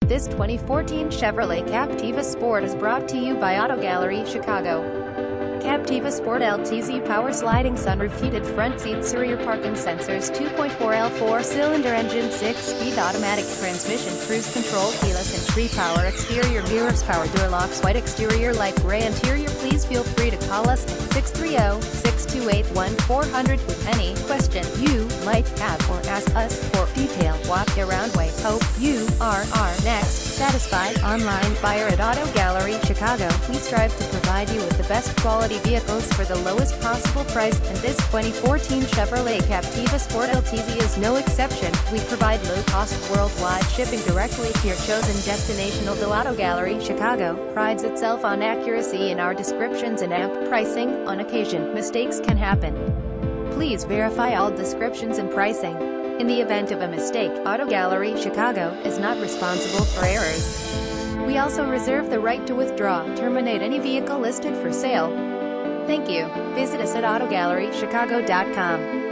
This 2014 Chevrolet Captiva Sport is brought to you by Auto Gallery Chicago. Captiva Sport LTZ power sliding sunroof, heated front seats, rear parking sensors, 2.4L 4-cylinder engine, 6-speed automatic transmission, cruise control, keyless entry, power exterior mirrors, power door locks, white exterior, light gray interior. Please feel free to call us at 630-628-1400 with any question you might have, or ask us for detailed walk-around. We hope you are our next satisfied online buyer at Auto Gallery Chicago. We strive to provide you with the best quality vehicles for the lowest possible price, and this 2014 Chevrolet Captiva Sport LTZ is no exception. We provide low-cost worldwide shipping directly to your chosen destination. Although Auto Gallery Chicago prides itself on accuracy in our descriptions and amp pricing, on occasion, mistakes can happen. Please verify all descriptions and pricing. In the event of a mistake, Auto Gallery Chicago is not responsible for errors. We also reserve the right to withdraw, terminate any vehicle listed for sale. Thank you. Visit us at AutoGalleryChicago.com.